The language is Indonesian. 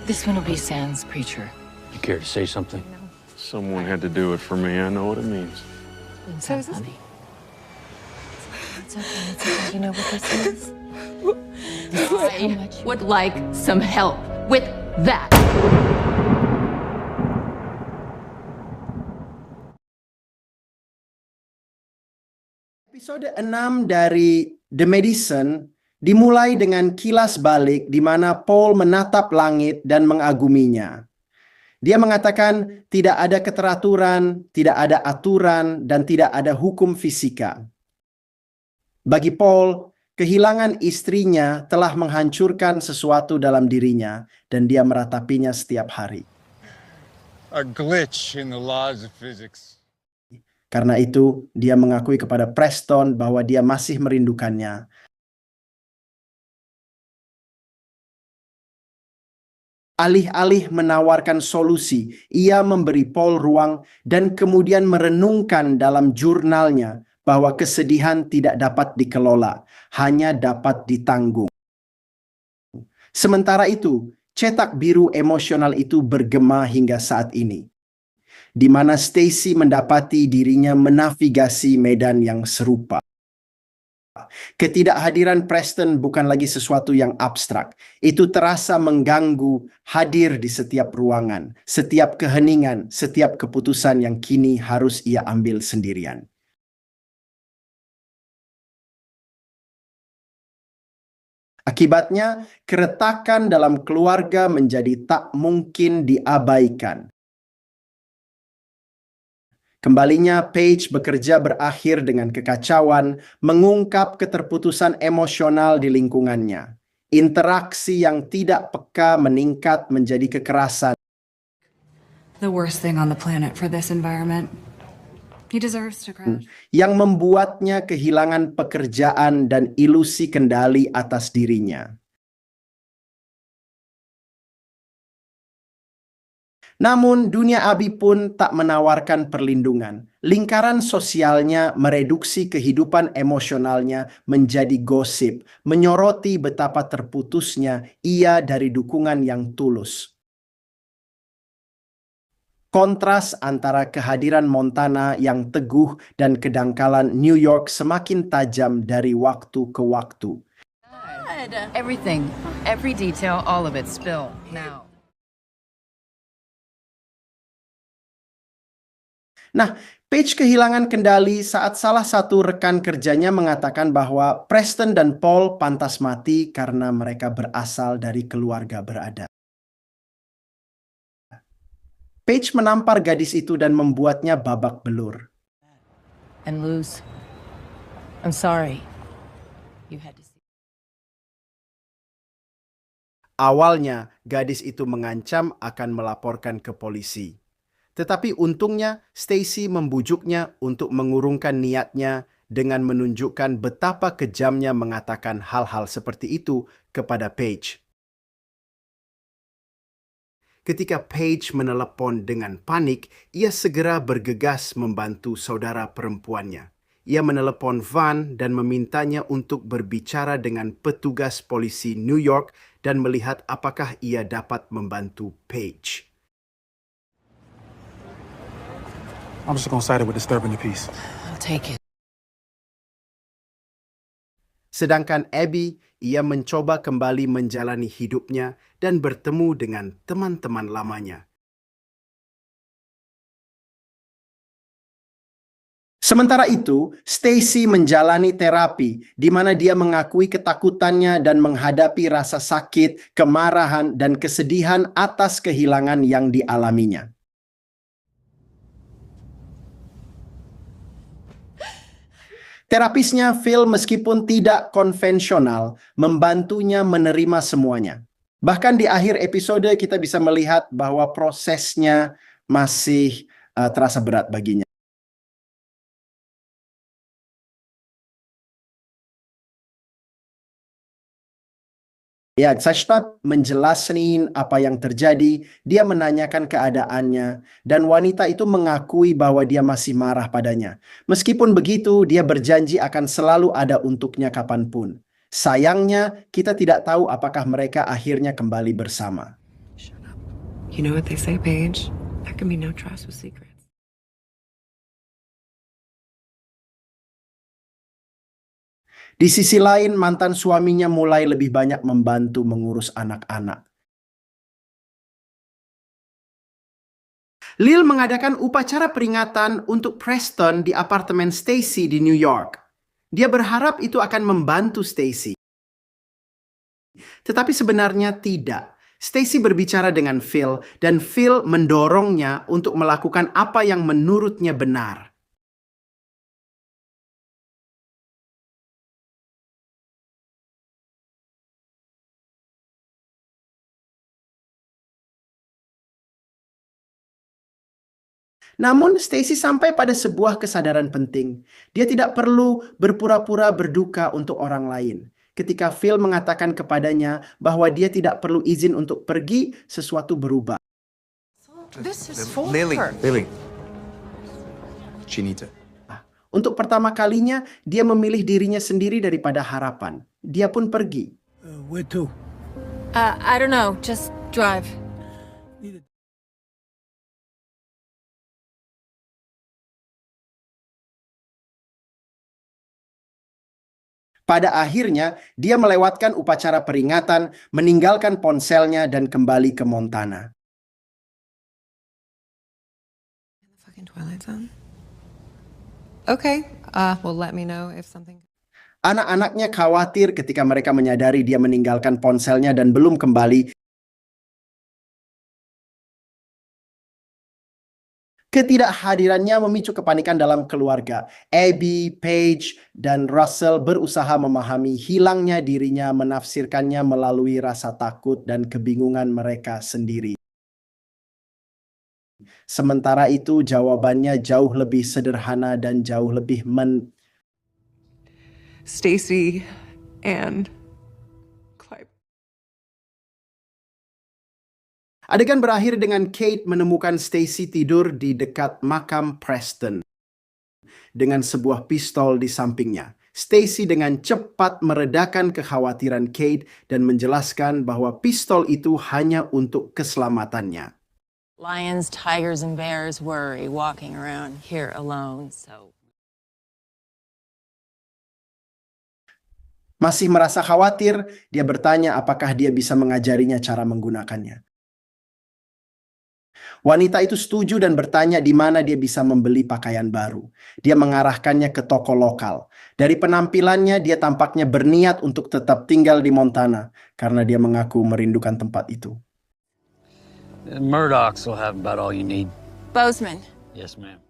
This one will be Sans preacher. You care to say something? Someone had to do it for me. I know what it means. So is this... honey. It's okay. It's okay. You know what this is? I would like some help with that. Episode 6 dari The Medicine dimulai dengan kilas balik di mana Paul menatap langit dan mengaguminya. Dia mengatakan tidak ada keteraturan, tidak ada aturan, dan tidak ada hukum fisika. Bagi Paul, kehilangan istrinya telah menghancurkan sesuatu dalam dirinya dan dia meratapinya setiap hari. A glitch in the laws of physics. Karena itu, dia mengakui kepada Preston bahwa dia masih merindukannya. Alih-alih menawarkan solusi, ia memberi Paul ruang dan kemudian merenungkan dalam jurnalnya bahwa kesedihan tidak dapat dikelola, hanya dapat ditanggung. Sementara itu, cetak biru emosional itu bergema hingga saat ini, di mana Stacy mendapati dirinya menavigasi medan yang serupa. Ketidakhadiran Preston bukan lagi sesuatu yang abstrak. Itu terasa mengganggu, hadir di setiap ruangan, setiap keheningan, setiap keputusan yang kini harus ia ambil sendirian. Akibatnya, keretakan dalam keluarga menjadi tak mungkin diabaikan. Kembalinya Paige bekerja berakhir dengan kekacauan, mengungkap keterputusan emosional di lingkungannya. Interaksi yang tidak peka meningkat menjadi kekerasan. The worst thing on the planet for this environment. He deserves to crash. Yang membuatnya kehilangan pekerjaan dan ilusi kendali atas dirinya. Namun, dunia Abi pun tak menawarkan perlindungan. Lingkaran sosialnya mereduksi kehidupan emosionalnya menjadi gosip, menyoroti betapa terputusnya ia dari dukungan yang tulus. Kontras antara kehadiran Montana yang teguh dan kedangkalan New York semakin tajam dari waktu ke waktu. Everything, every detail, all of it, spill now. Nah, Paige kehilangan kendali saat salah satu rekan kerjanya mengatakan bahwa Preston dan Paul pantas mati karena mereka berasal dari keluarga berada. Paige menampar gadis itu dan membuatnya babak belur. And Luz, I'm sorry. You had to see. Awalnya, gadis itu mengancam akan melaporkan ke polisi. Tetapi untungnya, Stacy membujuknya untuk mengurungkan niatnya dengan menunjukkan betapa kejamnya mengatakan hal-hal seperti itu kepada Paige. Ketika Paige menelepon dengan panik, ia segera bergegas membantu saudara perempuannya. Ia menelepon Van dan memintanya untuk berbicara dengan petugas polisi New York dan melihat apakah ia dapat membantu Paige. I'm just gonna side it with disturbing the peace. I'll take it. Sedangkan Abby, ia mencoba kembali menjalani hidupnya dan bertemu dengan teman-teman lamanya. Sementara itu, Stacy menjalani terapi di mana dia mengakui ketakutannya dan menghadapi rasa sakit, kemarahan, dan kesedihan atas kehilangan yang dialaminya. Terapisnya, Phil, meskipun tidak konvensional, membantunya menerima semuanya. Bahkan di akhir episode kita bisa melihat bahwa prosesnya masih terasa berat baginya. Ya, setelah menjelaskan apa yang terjadi, dia menanyakan keadaannya, dan wanita itu mengakui bahwa dia masih marah padanya. Meskipun begitu, dia berjanji akan selalu ada untuknya kapanpun. Sayangnya, kita tidak tahu apakah mereka akhirnya kembali bersama. You know what they say, Paige? There can be no trust with secrets. Di sisi lain, mantan suaminya mulai lebih banyak membantu mengurus anak-anak. Lil mengadakan upacara peringatan untuk Preston di apartemen Stacy di New York. Dia berharap itu akan membantu Stacy. Tetapi sebenarnya tidak. Stacy berbicara dengan Phil dan Phil mendorongnya untuk melakukan apa yang menurutnya benar. Namun Stacy sampai pada sebuah kesadaran penting. Dia tidak perlu berpura-pura berduka untuk orang lain. Ketika Phil mengatakan kepadanya bahwa dia tidak perlu izin untuk pergi, sesuatu berubah. This is for Lily, her. Lily. She needs it. Untuk pertama kalinya, dia memilih dirinya sendiri daripada harapan. Dia pun pergi. Where to? I don't know. Just drive. Pada akhirnya, dia melewatkan upacara peringatan, meninggalkan ponselnya dan kembali ke Montana. Fucking Twilight Zone. Okay, well, let me know if something... Anak-anaknya khawatir ketika mereka menyadari dia meninggalkan ponselnya dan belum kembali. Ketidakhadirannya memicu kepanikan dalam keluarga. Abby, Paige, dan Russell berusaha memahami hilangnya dirinya, menafsirkannya melalui rasa takut dan kebingungan mereka sendiri. Sementara itu, jawabannya jauh lebih sederhana dan jauh lebih Stacy and Clive. Adegan berakhir dengan Kate menemukan Stacy tidur di dekat makam Preston dengan sebuah pistol di sampingnya. Stacy dengan cepat meredakan kekhawatiran Kate dan menjelaskan bahwa pistol itu hanya untuk keselamatannya. Lions, tigers, and bears worry walking around here alone, so... Masih merasa khawatir, dia bertanya apakah dia bisa mengajarinya cara menggunakannya. Wanita itu setuju dan bertanya di mana dia bisa membeli pakaian baru. Dia mengarahkannya ke toko lokal. Dari penampilannya, dia tampaknya berniat untuk tetap tinggal di Montana karena dia mengaku merindukan tempat itu. Murdoch's will have about all you need. Bozeman. Yes, ma'am.